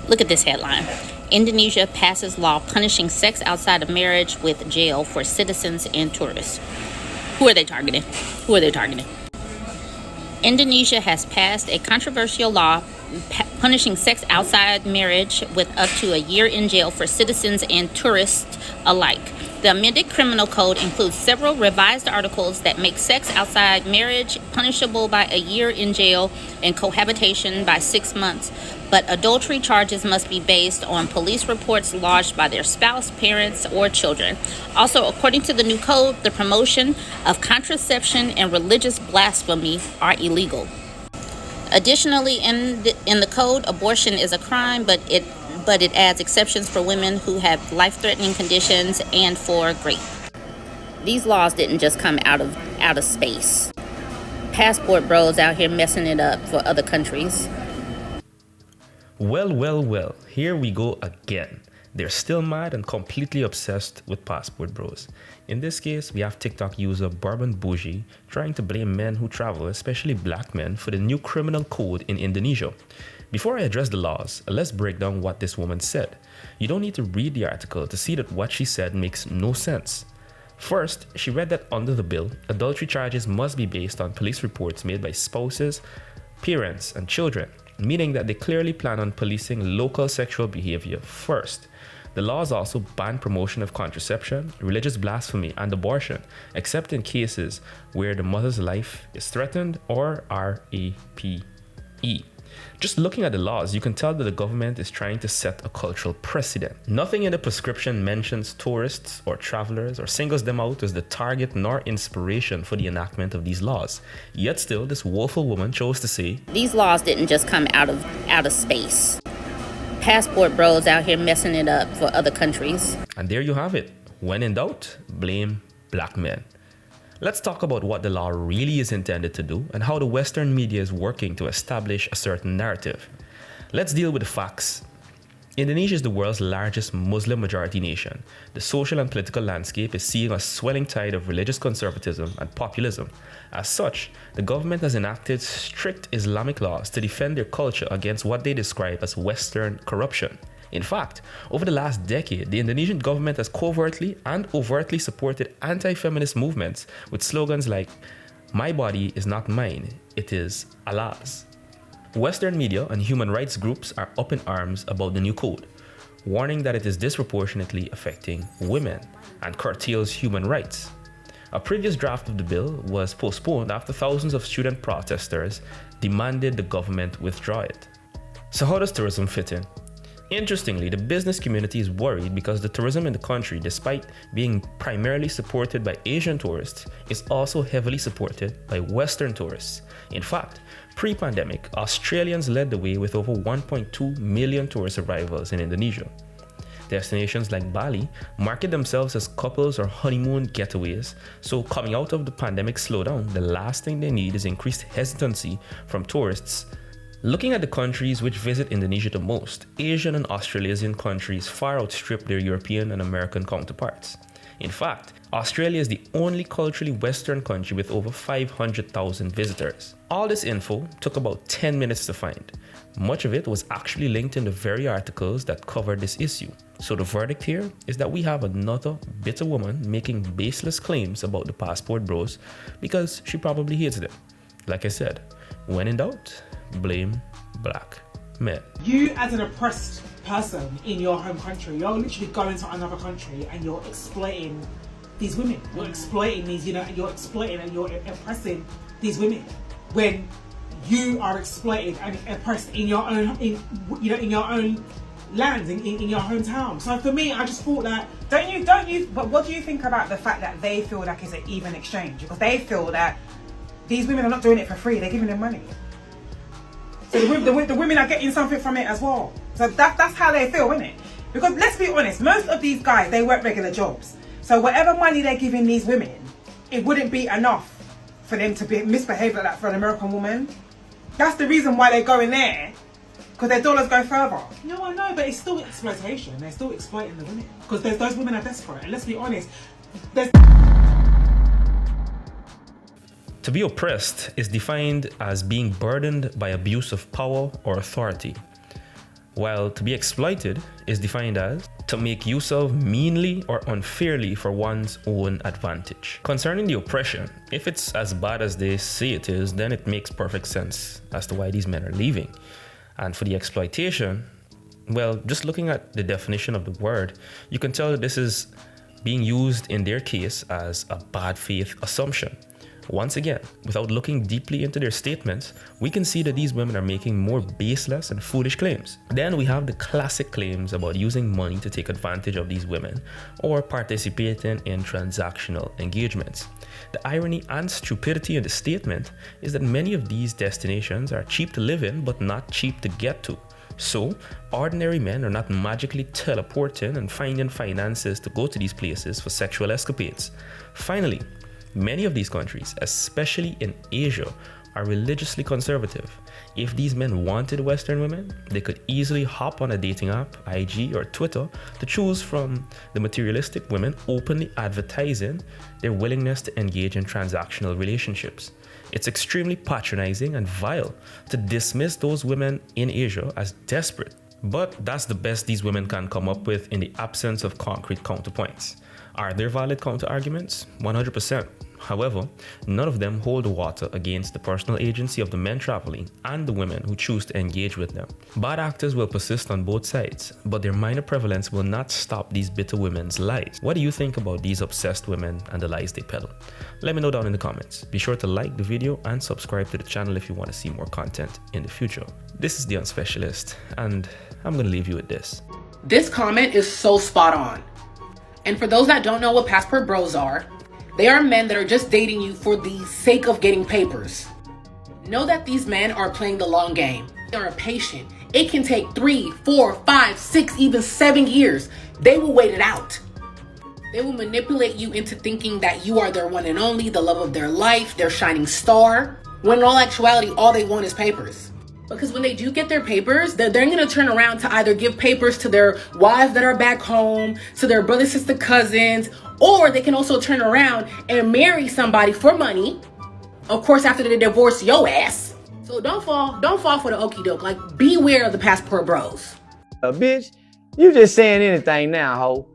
Look at this headline. Indonesia passes law punishing sex outside of marriage with jail for citizens and tourists. Who are they targeting? Indonesia has passed a controversial law punishing sex outside marriage with up to a year in jail for citizens and tourists alike. The amended criminal code includes several revised articles that make sex outside marriage punishable by a year in jail and cohabitation by 6 months. But adultery charges must be based on police reports lodged by their spouse, parents, or children. Also, according to the new code, the promotion of contraception and religious blasphemy are illegal. Additionally, in the code, abortion is a crime, but it adds exceptions for women who have life-threatening conditions and for rape. These laws didn't just come out of space. Passport bros out here messing it up for other countries. Well, here we go again. They're still mad and completely obsessed with passport bros. In this case, we have TikTok user burbnbougie trying to blame men who travel, especially black men, for the new criminal code in Indonesia. Before I address the laws, let's break down what this woman said. You don't need to read the article to see that what she said makes no sense. First, she read that under the bill, adultery charges must be based on police reports made by spouses, parents, and children, meaning that they clearly plan on policing local sexual behavior first. The laws also ban promotion of contraception, religious blasphemy, and abortion, except in cases where the mother's life is threatened or RAPE. Just looking at the laws, you can tell that the government is trying to set a cultural precedent. Nothing in the prescription mentions tourists or travelers or singles them out as the target nor inspiration for the enactment of these laws. Yet still, this woeful woman chose to say, these laws didn't just come out of space. Passport bros out here messing it up for other countries. And there you have it. When in doubt, blame black men. Let's talk about what the law really is intended to do and how the Western media is working to establish a certain narrative. Let's deal with the facts. Indonesia is the world's largest Muslim majority nation. The social and political landscape is seeing a swelling tide of religious conservatism and populism. As such, the government has enacted strict Islamic laws to defend their culture against what they describe as Western corruption. In fact, over the last decade, the Indonesian government has covertly and overtly supported anti-feminist movements with slogans like, "My body is not mine, it is Allah's." Western media and human rights groups are up in arms about the new code, warning that it is disproportionately affecting women and curtails human rights. A previous draft of the bill was postponed after thousands of student protesters demanded the government withdraw it. So how does tourism fit in? Interestingly, the business community is worried because the tourism in the country, despite being primarily supported by Asian tourists, is also heavily supported by Western tourists. In fact, pre-pandemic, Australians led the way with over 1.2 million tourist arrivals in Indonesia. Destinations like Bali market themselves as couples or honeymoon getaways, so coming out of the pandemic slowdown, the last thing they need is increased hesitancy from tourists. Looking at the countries which visit Indonesia the most, Asian and Australasian countries far outstrip their European and American counterparts. In fact, Australia is the only culturally Western country with over 500,000 visitors. All this info took about 10 minutes to find. Much of it was actually linked in the very articles that covered this issue. So the verdict here is that we have another bitter woman making baseless claims about the passport bros because she probably hates them. Like I said, when in doubt, blame black men. You as an oppressed person in your home country, you're literally going to another country and you're exploiting these women. You're exploiting these, you're exploiting and you're oppressing these women when you are exploited and oppressed in your own, in your own land, in your hometown. So for me, I just thought that. Don't you? But what do you think about the fact that they feel like it's an even exchange? Because they feel that these women are not doing it for free; they're giving them money. So the women are getting something from it as well. So that's how they feel, isn't it? Because let's be honest, most of these guys, they work regular jobs. So whatever money they're giving these women, it wouldn't be enough for them to misbehave like that for an American woman. That's the reason why they go in there, because their dollars go further. No, I know, but it's still exploitation. They're still exploiting the women. Because those women are desperate. And let's be honest, To be oppressed is defined as being burdened by abuse of power or authority. while to be exploited is defined as to make use of meanly or unfairly for one's own advantage. Concerning the oppression, if it's as bad as they say it is, then it makes perfect sense as to why these men are leaving. And for the exploitation, well, just looking at the definition of the word, you can tell that this is being used in their case as a bad faith assumption. Once again, without looking deeply into their statements, we can see that these women are making more baseless and foolish claims. Then we have the classic claims about using money to take advantage of these women or participating in transactional engagements. The irony and stupidity in the statement is that many of these destinations are cheap to live in but not cheap to get to. So, ordinary men are not magically teleporting and finding finances to go to these places for sexual escapades. Finally, many of these countries, especially in Asia, are religiously conservative. If these men wanted Western women, they could easily hop on a dating app, IG or Twitter, to choose from the materialistic women openly advertising their willingness to engage in transactional relationships. It's extremely patronizing and vile to dismiss those women in Asia as desperate. But that's the best these women can come up with in the absence of concrete counterpoints. Are there valid counter-arguments? 100%. However, none of them hold water against the personal agency of the men traveling and the women who choose to engage with them. Bad actors will persist on both sides, but their minor prevalence will not stop these bitter women's lies. What do you think about these obsessed women and the lies they peddle? Let me know down in the comments. Be sure to like the video and subscribe to the channel if you want to see more content in the future. This is the Unspecialist, and I'm going to leave you with this. This comment is so spot on. And for those that don't know what passport bros are, they are men that are just dating you for the sake of getting papers. Know that these men are playing the long game. They are patient. It can take 3, 4, 5, 6, even 7 years. They will wait it out. They will manipulate you into thinking that you are their one and only, the love of their life, their shining star, when in all actuality, all they want is papers. Because when they do get their papers, they're going to turn around to either give papers to their wives that are back home, to their brother, sister, cousins, or they can also turn around and marry somebody for money. Of course, after they divorce your ass. So don't fall for the okie doke. Like, beware of the passport bros. Bitch, you just saying anything now, ho.